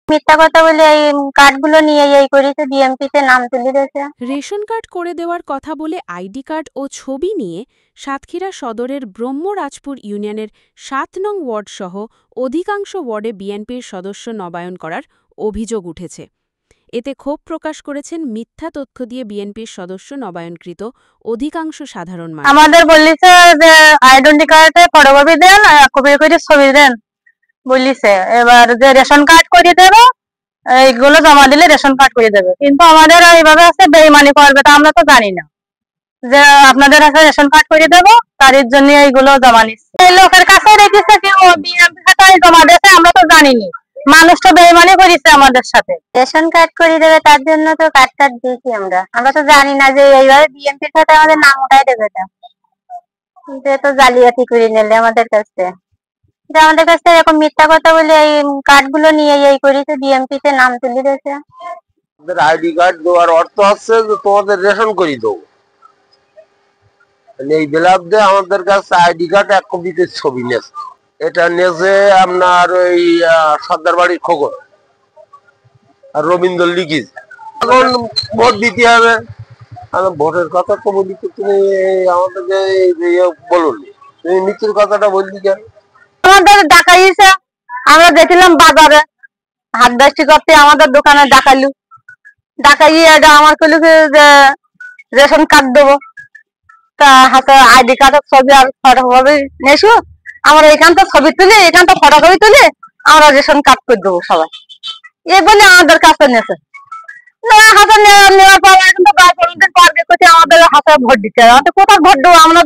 মিথ্যা কথা বলে এই কার্ডগুলো নিয়ে এই করেছে, বিএমপিতে নাম তুলে দিয়েছে। রেশন কার্ড করে দেওয়ার কথা বলে আইডি কার্ড ও ছবি নিয়ে সাতক্ষীরা সদরের ব্রহ্মরাজপুর ইউনিয়নের ৭ নং ওয়ার্ড সহ অধিকাংশ ওয়ার্ডে বিএনপির সদস্য নবায়ন করার অভিযোগ উঠেছে। এতে ক্ষোভ প্রকাশ করেছেন মিথ্যা তথ্য দিয়ে বিএনপির সদস্য নবায়নকৃত অধিকাংশ সাধারণ মানুষ। আমাদের বলিছে যে আইডেন্টি কার্ডে ফটোকপি দেন, কপি করে ছবি দেন বলিছে। এবার যে রেশন কার্ড করে দেবে এইগুলো জমা দিলে রেশন কার্ড করে দেবে, কিন্তু আমাদের এইভাবে আছে বেইমানি করবে, তা আমরা তো জানি না যে আপনাদের কাছে রেশন কার্ড করে দেবো, তার জন্য এইগুলো জমা নিচ্ছে। এই লোকের কাছে রেখেছে কেউ বিএমপি খাতায় জমা দিয়েছে, আমরা তো জানিনি। মানুষ তো বেইমানি করেছে আমাদের সাথে। রেশন কার্ড করে দেবে তার জন্য তো কার্ড টার্ড দিয়েছি আমরা তো জানি না যে এইভাবে বিএমপি খাতায় আমাদের নাম উঠাই দেবে। যে তো জালিয়াতি করে নিলে আমাদের কাছে, আমাদের কাছে এরকম মিথ্যা কথা বলে এই কার্ডগুলো নিয়ে এই করেছে, বিএমপিতে নাম তুলে দিয়েছে। আমাদের আইডি কার্ড দেওয়ার অর্থ হচ্ছে যে তোমাদের রেশন করে দেবো। এই বিলাপদে আমাদের কাছে আইডি কার্ড 1 কপিতে ছবি নিয়েছে। এটা নিয়েছে আপনার ওই সর্দার বাড়ির খোকন আর রবীন্দ্র লিখিস। এখন ভোট দিতে হবে, ভোটের কথা তো বলি, তুমি আমাদেরকে বলুন, তুমি মিথ্যুর কথাটা বললি কেন? আমাদের ডাকাইছে, আমরা দেখলাম বাজারে হাতদাস্তি করতে, আমাদের দোকানে ডাকাইলু, ডাকাইয়ে এটা আমার কইলু যে রেশন কার্ড দেবো, তা হাতে আইডি কার্ডের ছবি আর ফটোকপি নেছো, আমরা এখানটা ছবি তুলি, এখানটা ফটোকপি তুলি, আমরা রেশন কার্ড করে দেবো সবাই, এ বলে আমাদের কাছে নেছে। হাতে নেওয়ার পর এখন তো আমাদের হাতে ভোট দিতে হবে, আমাদের কোথায় ভোট দেবো? আমরা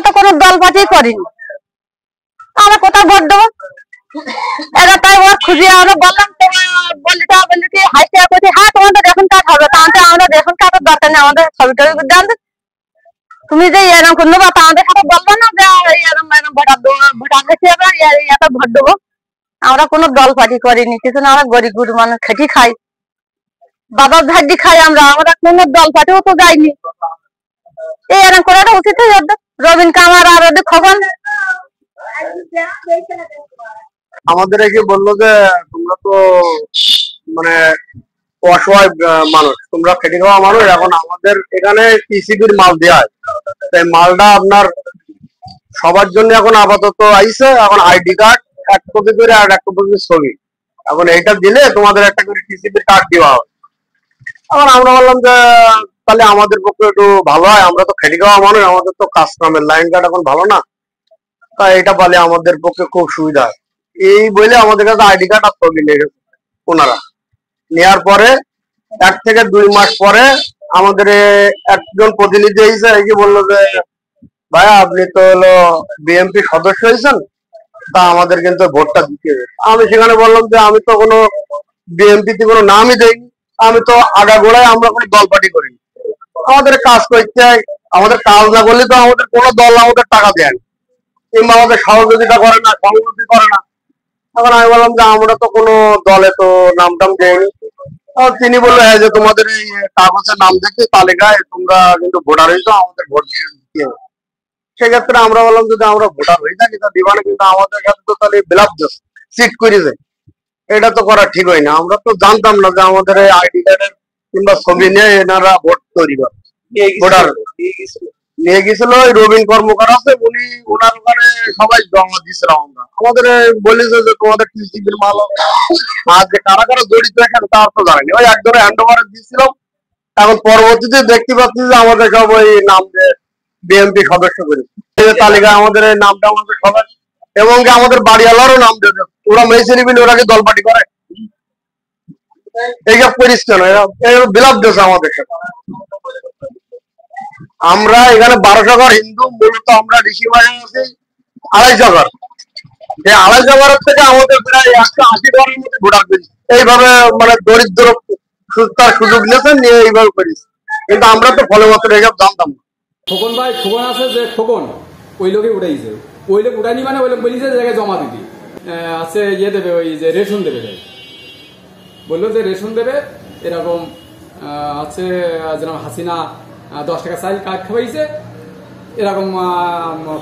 তো কোনো দল পার্টি করিনি, আমরা কোথায় ভোট দেবো? এরা তাই ওর খুঁজে আমরা বললাম, বলি কি হাসিয়া করছি, হ্যাঁ তোমাদের রেশন কার্ড হবে, তাহলে আমরা রেশন কার্ডের দরকার নেই, আমাদের ছবি টবি দেন, তুমি যে এরকম করলো বা আমাদের সাথে বলবো না যে এরকম ভোট দেবো। আমরা কোনো দল পার্টি করিনি কিছু না, আমরা গরিব গরিব মানুষ খেটি খাই, বাবার ভাগ্যি খাই, আমরা কোনো দল পার্টিও তো যাইনি। এই এরকম করাটা উচিত রবীন কামার আর ওদের খবর। আমাদের একে বললো যে তোমরা তো মানে অসহায় মানুষ, তোমরা খেটে খাওয়া মানুষ, এখন আমাদের এখানে টিসিবির মাল দেওয়া হয়, তাই মালটা আপনার সবার জন্য এখন আপাতত আইছে। এখন আইডি কার্ড 1 কপি করে আর 1 কপি ছবি, এখন এইটা দিলে তোমাদের একটা করে টিসিবির কার্ড দেওয়া হবে। এখন আমরা বললাম যে তাহলে আমাদের পক্ষে একটু ভালো হয়, আমরা তো খেটে খাওয়া মানুষ, আমাদের তো কাজ কামের লাইন কার্ড এখন ভালো না, তাই এটা পালে আমাদের পক্ষে খুব সুবিধা হয়। এই বলে আমাদের কাছে আইডি কার্ড আর ছবি নিয়ে গেছে ওনারা। নেওয়ার পরে 1 থেকে 2 মাস পরে আমাদের একজন প্রতিনিধি এসে কি বললো যে ভাইয়া আপনি তো হলো বিএমপি সদস্য হয়েছেন, তা আমাদের কিন্তু ভোটটা দিতে হবে। আমি সেখানে বললাম যে আমি তো কোনো বিএমপিতে কোনো নামই দেইনি, আমি তো আগাগোড়ায় আমরা কোনো দল পার্টি করিনি, আমাদের কাজ করতে হয়, আমাদের কাজ না করলে তো আমাদের কোনো দল আমাদের টাকা দেয় না কিংবা আমাদের সহযোগিতা করে না, সহযোগিতা করে না। এখন আমি বললাম যে আমরা তো কোনো দলে তো নাম টাম দেয়নি। তিনি বললো হ্যাঁ যে তোমাদের এই কাগজের নাম দেখে তালিকায় তোমরা কিন্তু ভোটার হয়েছো, আমাদের ভোট দিতে হবে। সেক্ষেত্রে আমরা বললাম যদি আমরা ভোটার হয়ে থাকি তা দিবানে, কিন্তু আমাদের কাছে তো তাহলে বিলাপ সিট করে যায়, এটা তো করা ঠিক হয় না। আমরা তো জানতাম না যে আমাদের এই আইডি কার্ডের কিংবা ছবি নিয়ে এনারা ভোট তৈরি করে। ভোটার নিয়ে গেছিল ওই রবীন কর্মকার আছে, উনি ওনার ওখানে সবাই জমা দিয়েছিলাম আমরা। আমাদের বলেছে যে তোমাদের টিসিবির মাল হবে, আর যে কারা কারা জড়িত এখানে তার তো জানেনি, ওই একজনে হ্যান্ড ওভার দিয়েছিলাম। এখন পরবর্তীতে দেখতে পাচ্ছি যে আমাদের সব ওই নাম বিএনপি সদস্য করি তালিকায় আমাদের এই নামটা আমাদের সবাই, এবং আমাদের বাড়িওয়ালারও নাম দেবে। ওরা মেয়ে বিল ওরা কি দল পার্টি করে? এইসব করিস কেন? বিলাপ দিয়েছে আমাদের সাথে। আমরা এখানে 1200 ঘর হিন্দু, মূলত আমরা ঋষি বাড়ি আছি 250 ঘর, যে 250 ঘরের থেকে আমাদের প্রায় 180 ঘরের মধ্যে ভোটার পেয়েছি। এইভাবে মানে দরিদ্র তার সুযোগ নিয়েছেন, নিয়ে এইভাবে করিস, কিন্তু আমরা তো ফলে মাত্র এইসব জানতাম না। খোকন ভাই খোকন আছে যে খোকন ওই লোকে উঠাইছে, ওই লোক উঠাইনি মানে ওই লোক বলিছে জায়গায় জমা দিবি আছে ইয়ে দেবে, ওই যে রেশন দেবে, বললো যে রেশন দেবে এরকম আছে, যেরকম হাসিনা 10 টাকা চাল কার্ড খাওয়াইছে, এরকম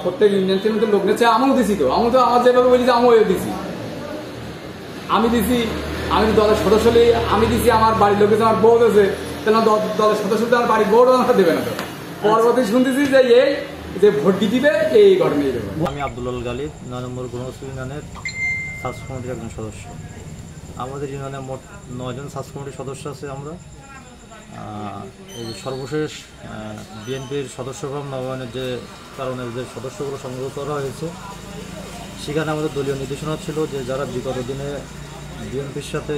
প্রত্যেক ইউনিয়ন লোক নেছে। আমিও দিছি, তো আমি তো আমার যেভাবে বলি যে আমিও দিছি। আমি দিছি, আমি দলের সদস্য আমি দিছি, আমার বাড়ির লোক আমার বউ আছে, তাহলে দলের সদস্য আমার বাড়ির বউটা আমাকে দেবে না। তো পরবর্তী শুনতেছি যে এই যে ভোট দিবে এই ঘটনাই দেবে। আমি আব্দুল গালিব, 9 নম্বর গুণশ্রী ইউনিয়নের সার্চ কমিটির একজন সদস্য। আমাদের ইউনিয়নে মোট 9 জন সার্চ কমিটির সদস্য আছে। আমরা এই যে সর্বশেষ বিএনপির সদস্যক্রম নবায়নের যে কারণে যে সদস্যগুলো সংগ্রহ করা হয়েছে, সেখানে আমাদের দলীয় নির্দেশনা ছিল যে যারা বিগত দিনে বিএনপির সাথে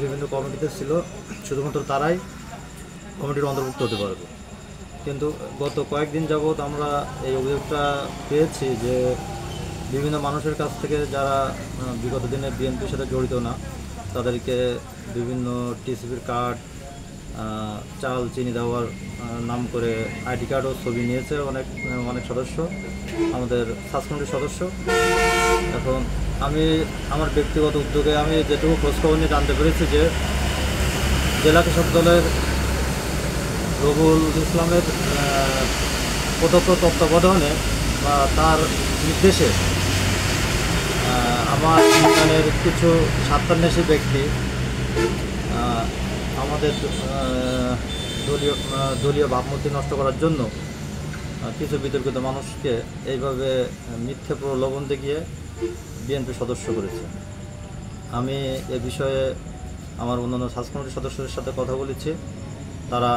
বিভিন্ন কমিটিতে ছিল, শুধুমাত্র তারাই কমিটির অন্তর্ভুক্ত হতে পারবে। কিন্তু গত কয়েকদিন যাবৎ আমরা এই অভিযোগটা পেয়েছি যে বিভিন্ন মানুষের কাছ থেকে যারা বিগত দিনে বিএনপির সাথে জড়িত না, তাদেরকে বিভিন্ন টিসিবির কার্ড, চাল, চিনি দেওয়ার নাম করে আইডি কার্ড ও ছবি নিয়েছে অনেক সদস্য, আমাদের সার্চ কমিটির সদস্য। এখন আমি আমার ব্যক্তিগত উদ্যোগে আমি যেটুকু খোঁজখবর নিয়ে জানতে পেরেছি যে জেলা কৃষক দলের রবুল ইসলামের প্রত্যক্ষ তত্ত্বাবধানে বা তার নির্দেশে আমার ইউনিয়নের কিছু স্বার্থান্বেষী ব্যক্তি আমাদের দলীয় ভাবমূর্তি নষ্ট করার জন্য কিছু বিতর্কিত মানুষকে এইভাবে মিথ্যে প্রলোভন দেখিয়ে বিএনপি সদস্য করেছে। আমি এ বিষয়ে আমার অন্যান্য সার্চ কমিটির সদস্যদের সাথে কথা বলেছি। তারা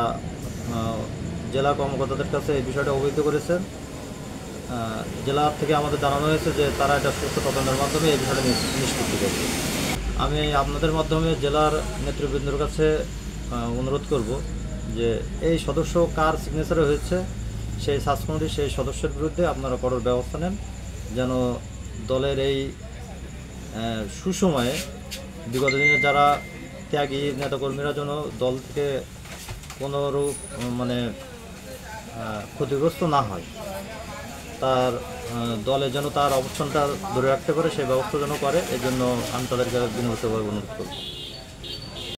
জেলা কর্মকর্তাদের কাছে এই বিষয়টা অবহিত করেছেন। জেলা থেকে আমাদের জানানো হয়েছে যে তারা এটা সুস্থ তদন্তের মাধ্যমে এই বিষয়টা নিষ্পত্তি করবে। আমি আপনাদের মাধ্যমে জেলার নেতৃবৃন্দের কাছে অনুরোধ করব যে এই সদস্য কার সিগনেচারে হয়েছে, সেই সার্চ কমিটির সেই সদস্যের বিরুদ্ধে আপনারা কঠোর ব্যবস্থা নেন, যেন দলের এই সুসময়ে বিগত দিনে যারা ত্যাগী নেতাকর্মীরা যেন দল থেকে কোনোরূপ ক্ষতিগ্রস্ত না হয়, তার দলে যেন তার অবস্থানটা ধরে রাখতে পারে, সেই ব্যবস্থা যেন করে। এর জন্য আমি তাদেরকে বিনম্রভাবে অনুরোধ করব।